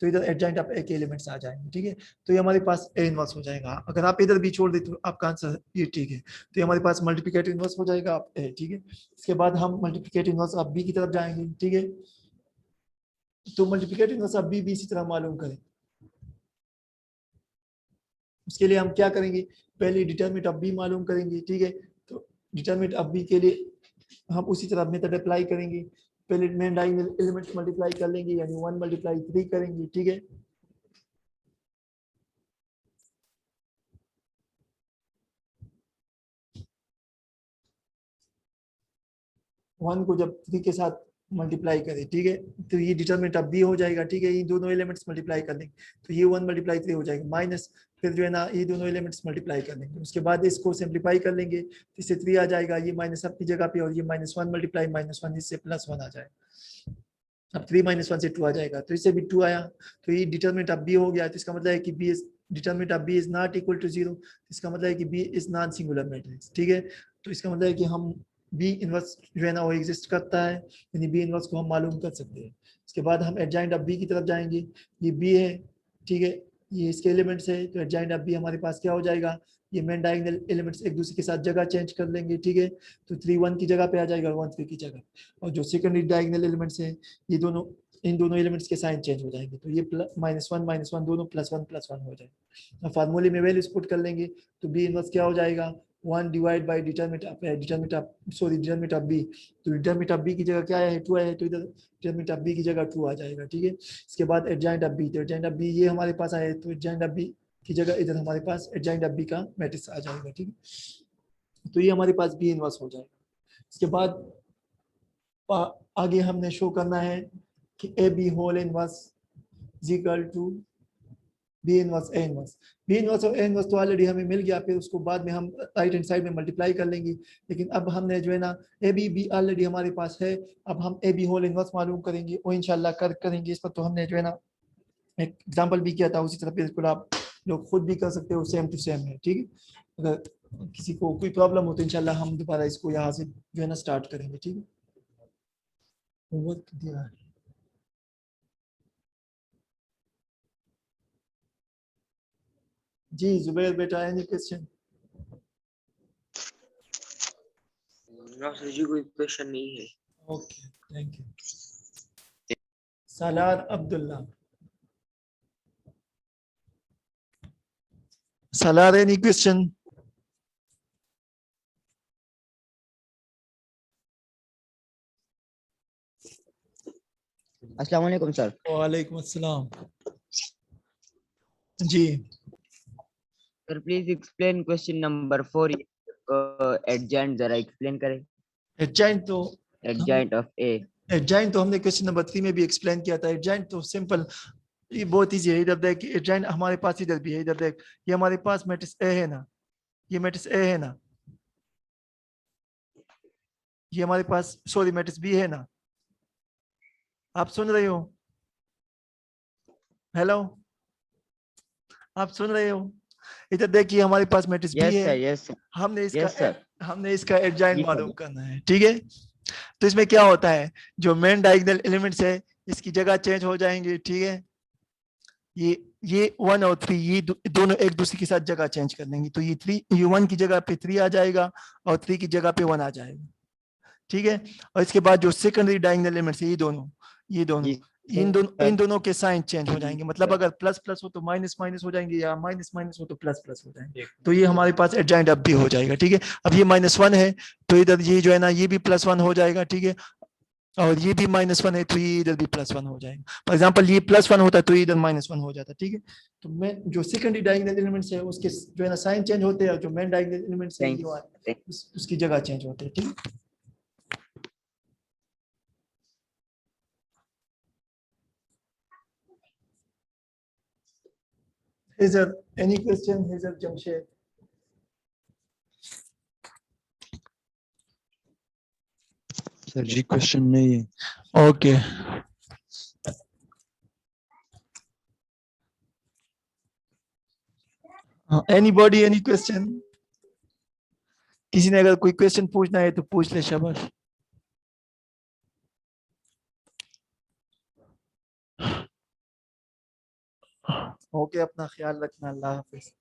तो इधर एडजॉइंट ऑफ ए के एलिमेंट्स आ जाएंगे। ठीक है, तो ये हमारे पास ए इनवर्स हो जाएगा। अगर आप इधर भी छोड़ दे तो आपका आंसर ये ठीक है, तो ये हमारे पास मल्टीप्लिकेटिव इनवर्स हो जाएगा आप ए। ठीक है, इसके बाद हम मल्टीप्लिकेटिव इनवर्स ऑफ बी की तरफ जाएंगे। ठीक है, तो मल्टीप्लिकेटिव इनवर्स ऑफ बी भी इसी तरह मालूम करें। उसके लिए हम क्या करेंगे, पहले डिटरमिनेंट ऑफ बी मालूम करेंगे। ठीक है, तो डिटरमिनेंट ऑफ बी के लिए हम उसी तरह मेथड अप्लाई करेंगे। पहले मेन डायगोनल एलिमेंट्स मल्टीप्लाई कर लेंगे, यानी 1 × 3 करेंगे। ठीक है, 1 को जब 3 के साथ मल्टीप्लाई करें, ठीक है, तो ये डिटरमिनेंट ऑफ बी हो जाएगा। ठीक है, ये दोनों एलिमेंट्स मल्टीप्लाई कर लेंगे, तो ये 1 × 3 हो जाएगा, माइनस फिर जो है ना ये दोनों एलिमेंट्स मल्टीप्लाई कर लेंगे। उसके बाद इसको सिंप्लीफाई कर लेंगे, तो इससे 3 आ जाएगा, ये माइनस अपनी जगह पे, और ये -1 × -1 इससे +1 आ जाएगा। अब 3 - 1 से 2 आ जाएगा, तो इससे भी 2 आया, तो ये डिटरमिनेंट ऑफ बी हो गया। तो इसका मतलब है कि B is determinant of B is not equal to 0। इसका मतलब है कि B is non singular matrix. ठीक है, तो इसका मतलब है कि हम बी इनवर्स जो है ना वो एग्जिस्ट करता है, यानी बी इनवर्स को हम मालूम कर सकते हैं। इसके बाद हम एडजॉइंट ऑफ बी की तरफ जाएंगे, ये बी है। ठीक है, ये इसके एलिमेंट्स है, तो एडजॉइंट ऑफ बी हमारे पास क्या हो जाएगा, ये मेन डायगोनल एलिमेंट्स एक दूसरे के साथ जगह चेंज कर लेंगे। ठीक है, तो 3 1 की जगह पे आ जाएगा और 1 3 की जगह, और जो सेकेंडरी डायगोनल एलिमेंट्स है ये दोनों इन दोनों एलिमेंट्स के साइन चेंज हो जाएंगे, तो ये -1 -1 दोनों +1 + 1 हो जाएगा। फार्मूले में वैल्यूज पुट कर लेंगे, तो बी इनवर्स क्या हो जाएगा, 1 / डिटरमिनेंट ऑफ बी, तो डिटरमिनेंट ऑफ बी की जगह क्या आया है 2 आया है, तो इधर डिटरमिनेंट ऑफ बी की जगह 2 आ जाएगा। ठीक है, इसके बाद एडजॉइंट ऑफ बी, तो एडजॉइंट ऑफ बी ये हमारे पास आया है, तो एडजॉइंट ऑफ बी की जगह इधर हमारे पास एडजॉइंट ऑफ बी का मैट्रिक्स आ जाएगा। ठीक है, तो ये हमारे पास बी इनवर्स हो जाएगा। इसके बाद आगे हमने शो करना है कि A B whole inverse is equal to B inverse A inverse. B inverse और ए इनवर्स तो ऑलरेडी हमें मिल गया, फिर उसको बाद में हम राइट हैंड साइड में मल्टीप्लाई कर लेंगे। लेकिन अब हमने जो है ना ए बी ऑलरेडी हमारे पास है, अब हम ए बी होल इनवर्स मालूम करेंगे और इंशाल्लाह करेंगे इस पर। तो हमने जो है ना एक एग्जांपल भी किया था, उसी तरह बिल्कुल आप लोग खुद भी कर सकते हो, सेम टू सेम है। ठीक है, अगर किसी को कोई प्रॉब्लम हो तो इंशाल्लाह हम दोबारा इसको यहाँ से जो है ना स्टार्ट करेंगे। ठीक है। होमवर्क दिया है। जी जुबैर बेटा, एनी क्वेश्चन? सर जी कोई क्वेश्चन नहीं है। Okay thank you. Salar Abdullah, Salar any question? अस्सलाम वालेकुम सर। वालेकुम अस्सलाम। जी sir please explain question number 4 adjoint जरा एक्सप्लेन करें। एडजॉइंट तो एडजॉइंट ऑफ ए। एडजॉइंट तो हमने क्वेश्चन नंबर 3 में भी एक्सप्लेन किया था। एडजॉइंट तो सिंपल, ये बहुत इजी है। इधर देख, एडजॉइंट हमारे पास इधर भी है, इधर देख, ये हमारे पास मैट्रिक्स ए है ना, ये मैट्रिक्स ए है ना, ये हमारे पास सॉरी मैट्रिक्स बी है ना। आप सुन रहे हो? हेलो, आप सुन रहे हो? इधर देखिए हमारे पास मैट्रिक्स बी यस है, सर, यस सर, हमने इसका एडजॉइंट जी सर। मालूम करना है, ठीक है। तो इसमें क्या होता है, जो मेन डायगोनल एलिमेंट्स है इसकी जगह चेंज हो जाएंगे, ठीक है। ये 1 और 3 ये दोनों एक दूसरे के साथ जगह चेंज कर लेंगे, तो ये 1 की जगह पे 3 आ जाएगा और 3 की जगह पे 1 आ जाएगा, ठीक है। और इसके बाद जो सेकेंडरी डायगोनल एलिमेंट्स है ये दोनों जी इन दोनों के साइन चेंज हो जाएंगे, मतलब अगर प्लस प्लस हो तो माइनस माइनस हो जाएंगे, या माइनस माइनस हो तो प्लस प्लस हो जाएंगे। तो ये हमारे पास एडजॉइंट अब भी हो जाएगा, ठीक है। अब ये -1 है तो इधर ये जो है ना ये भी +1 हो जाएगा, ठीक है। और ये भी -1 है तो ये इधर भी +1 हो जाएगा। फॉर एग्जांपल ये +1 होता है तो इधर -1 हो जाता है, ठीक है। तो मैं जो सेकेंडरी डायगोनल एलिमेंट्स है उसके जो है ना साइन चेंज होते हैं, जो मेन डायगोनल एलिमेंट्स है ये उसकी जगह चेंज होते हैं, ठीक है। Hazar, any question? Hazar Jamshed. Sir जी क्वेश्चन नहीं है। Okay anybody any question? किसी ने अगर कोई क्वेश्चन पूछना है तो पूछ ले, शाबाश। ओके अपना ख्याल रखना, अल्लाह हाफिज।